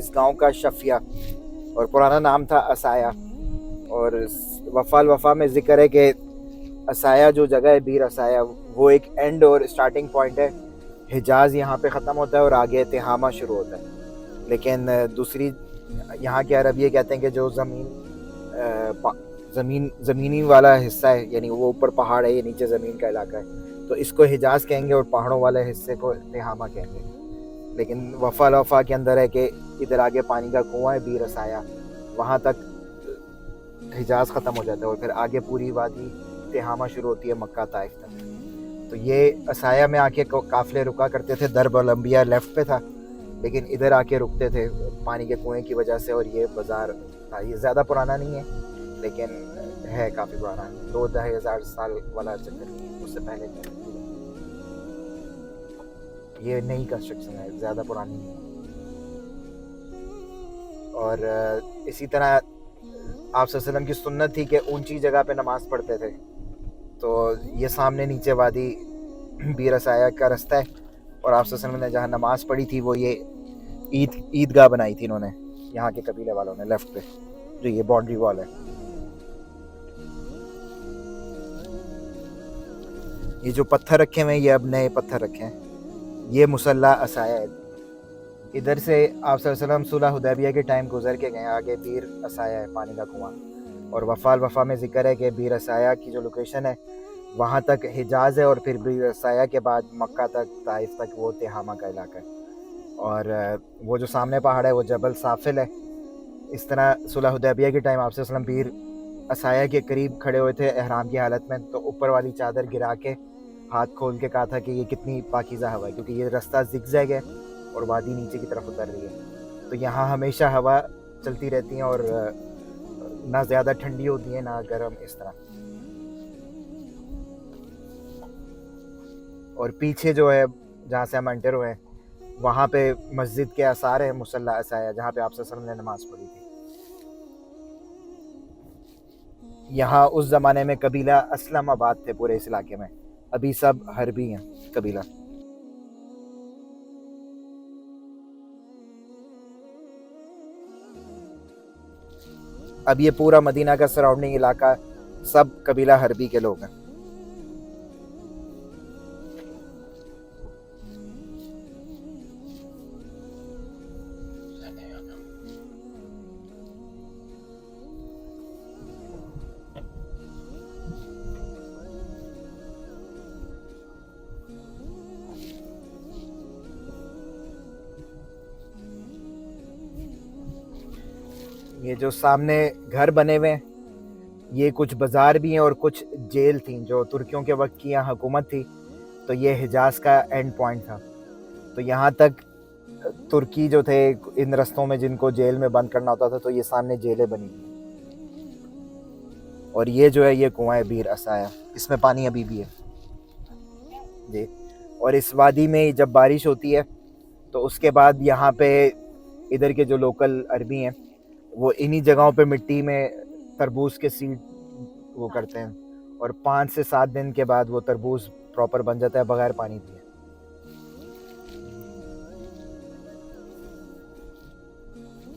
इस गांव का शफिया, और पुराना नाम था असाया। और वफ़ा वफ़ा में ज़िक्र है कि असाया जो जगह है, बीर असाया, वो एक एंड और स्टार्टिंग पॉइंट है। हिजाज यहाँ पे ख़त्म होता है और आगे तिहामा शुरू होता है। लेकिन दूसरी यहाँ के अरब ये कहते हैं कि जो ज़मीनी वाला हिस्सा है, यानी वो ऊपर पहाड़ है, ये नीचे ज़मीन का इलाका है, तो इसको हिजाज कहेंगे और पहाड़ों वाले हिस्से को तिहामा कहेंगे। लेकिन वफ़ा के अंदर है कि इधर आगे पानी का कुआं है, बीर असाया, वहाँ तक हिजाज ख़त्म हो जाता है और फिर आगे पूरी वादी तिहामा शुरू होती है, मक्का ताइफ तक। तो ये असाया में आके काफ़िले रुका करते थे। दरब अल-अंबिया लेफ़्ट पे था, लेकिन इधर आके रुकते थे पानी के कुएं की वजह से। और ये बाज़ार था, ये ज़्यादा पुराना नहीं है लेकिन है काफ़ी पुराना, 2-2,000 साल वाला चक्कर, उससे पहले ये नई कंस्ट्रक्शन है, ज़्यादा पुरानी नहीं है। और इसी तरह आप सल्लल्लाहु अलैहि वसल्लम की सुन्नत थी कि ऊंची जगह पे नमाज़ पढ़ते थे। तो ये सामने नीचे वादी बीर असाया का रास्ता है, और आप सल्लल्लाहु अलैहि वसल्लम ने जहाँ नमाज़ पढ़ी थी वो ये ईदगाह बनाई थी इन्होंने, यहाँ के कबीले वालों ने, लेफ्ट पे जो ये बाउंड्री वॉल है। ये जो पत्थर रखे हुए हैं, ये अब नए पत्थर रखे हैं, ये मुसल्ला असाया है। इधर से आप सल्लल्लाहु अलैहि वसल्लम सुलह हुदैबिया के टाइम गुजर के गए, आगे बीर असाया है, पानी का कुआं। और वफ़ा में जिक्र है कि बीर असाया की जो लोकेशन है वहाँ तक हिजाज है, और फिर बीर असाया के बाद मक्का तक, ताइफ तक, वो तिहामा का इलाका है। और वो जो सामने पहाड़ है वो जबल साफिल है। इस तरह सुलह हुदैबिया के टाइम आप सल्लल्लाहु अलैहि वसल्लम बीर असाया के करीब खड़े हुए थे एहराम की हालत में, तो ऊपर वाली चादर गिरा के हाथ खोल के कहा था कि ये कितनी पाकीज़ा हवा है, क्योंकि ये रास्ता ज़िगज़ैग है और वादी नीचे की तरफ उतर रही है। तो यहाँ हमेशा हवा चलती रहती है, और ना ज़्यादा ठंडी होती है ना गर्म, इस तरह। और पीछे जो है जहाँ से हम एंटर हुए हैं, वहाँ पे मस्जिद के आसार है, मुसल्ला असाया, जहाँ पे आप सल्लल्लाहु अलैहि वसल्लम ने नमाज़ पढ़ी थी। यहाँ उस ज़माने में कबीला असलम आबाद थे पूरे इस इलाके में, अभी सब हरबी हैं कबीला। अब ये पूरा मदीना का सराउंडिंग इलाका सब कबीला हरबी के लोग हैं। ये जो सामने घर बने हुए हैं, ये कुछ बाज़ार भी हैं और कुछ जेल थी जो तुर्कियों के वक्त की यहाँ हुकूमत थी। तो ये हिजाज का एंड पॉइंट था। तो यहाँ तक तुर्की जो थे, इन रस्तों में जिनको जेल में बंद करना होता था, तो ये सामने जेलें बनी हुई। और ये जो है, ये कुआं है बीर असाया, इसमें पानी अभी भी है जी। और इस वादी में जब बारिश होती है तो उसके बाद यहाँ पे इधर के जो लोकल अरबी हैं वो इन्हीं जगहों पे मिट्टी में तरबूज के सीड वो करते हैं, और 5 से 7 दिन के बाद वो तरबूज प्रॉपर बन जाता है बगैर पानी दिए।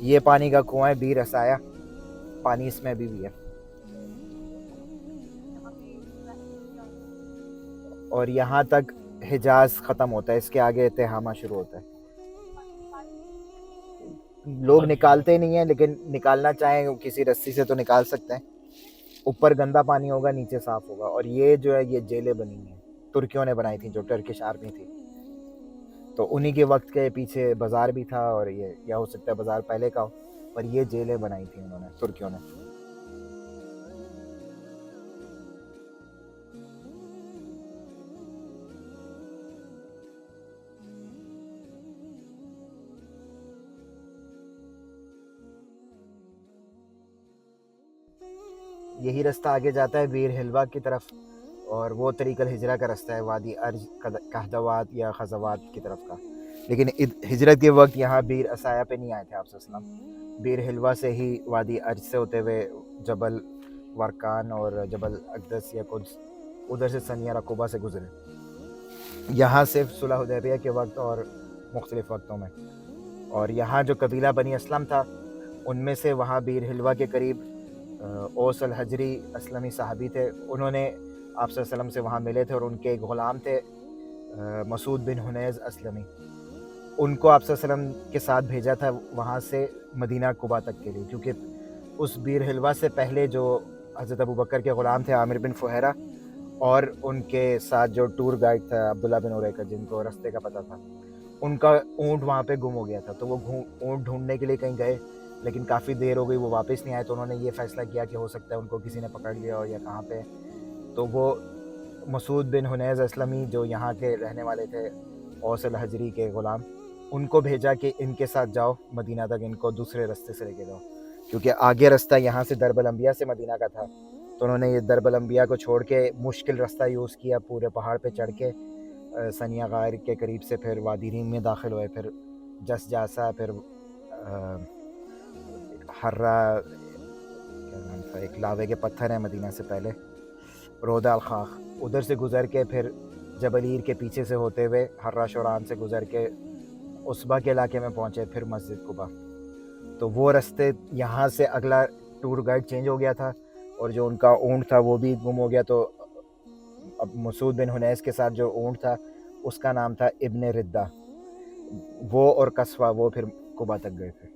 ये पानी का कुआं है बीर असाया, पानी इसमें अभी भी है। और यहाँ तक हिजाज ख़त्म होता है, इसके आगे तिहामा शुरू होता है। लोग निकालते नहीं है, लेकिन निकालना चाहें किसी रस्सी से तो निकाल सकते हैं। ऊपर गंदा पानी होगा, नीचे साफ़ होगा। और ये जो है, ये जेलें बनी हुई हैं, तुर्कियों ने बनाई थी, जो टर्किश आर्मी थी। तो उन्हीं के वक्त के पीछे बाज़ार भी था, और ये या हो सकता है बाज़ार पहले का हो, पर ये जेलें बनाई थी उन्होंने, तुर्कियों ने। यही रास्ता आगे जाता है बीर हिलवा की तरफ, और वो तरीक़ल हिजरा का रास्ता है वादी अर्ज कहदवात या खज़वात की तरफ का। लेकिन हिजरत के वक्त यहाँ बीर असाया पे नहीं आए थे आप सल्लल्लाहु अलैहि वसल्लम, बीर हिलवा से ही वादी अर्ज से होते हुए जबल वरकान और जबल अक़दस या कुद्स, उधर से सनिया रकूबा से गुजरे। यहाँ सिर्फ सुलह हुदैबिया के वक्त और मुख्तलिफ वक्तों में। और यहाँ जो कबीला बनी असलम था, उनमें से वहाँ बीर हिलवा के करीब ओस अल हजरी असलमी साहबी थे। उन्होंने आप सल्लल्लाहु अलैहि वसल्लम से वहाँ मिले थे और उनके एक ग़ुलाम थे मसूद बिन हुनैज़ असलमी। उनको आप सल्लल्लाहु अलैहि वसल्लम के साथ भेजा था वहाँ से मदीना कुबा तक के लिए, क्योंकि उस बीर हिलवा से पहले जो हज़रत अबू बकर के ग़ुलाम थे आमिर बिन फुहैरा, और उनके साथ जो टूर गाइड था अब्दुल्ला बिन उरैका, जिनको रास्ते का पता था, उनका ऊँट वहाँ पे गुम हो गया था। तो वो ऊँट ढूंढने के लिए कहीं गए, लेकिन काफ़ी देर हो गई, वो वापस नहीं आए। तो उन्होंने ये फ़ैसला किया कि हो सकता है उनको किसी ने पकड़ लिया हो या कहाँ पे। तो वो मसूद बिन हुनैज़ असलमी जो यहाँ के रहने वाले थे, औस अल हजरी के ग़ुलाम, उनको भेजा कि इनके साथ जाओ मदीना तक, इनको दूसरे रास्ते से लेके जाओ, क्योंकि आगे रास्ता यहाँ से दरबल अंबिया से मदीना का था। तो उन्होंने ये दरबल अंबिया को छोड़ के मुश्किल रास्ता यूज़ किया, पूरे पहाड़ पे चढ़ के सनिया गार के करीब से फिर वादी रीम में दाखिल हुए, फिर जस जासा, फिर हर्रा, क्या नाम था, एक लावे के पत्थर है मदीना से पहले, रोदा अल खाख, उधर से गुज़र के फिर जबलीर के पीछे से होते हुए हर्रा शोरान से गुज़र के उसबा के इलाके में पहुँचे, फिर मस्जिद कुबा। तो वो रास्ते यहाँ से अगला टूर गाइड चेंज हो गया था, और जो उनका ऊँट था वो भी गुम हो गया। तो अब मसूद बिन हुनैस के साथ जो ऊँट था उसका नाम था इब्ने रिद्दा, वो और कस्वा, वो फिर कुबा तक गए थे।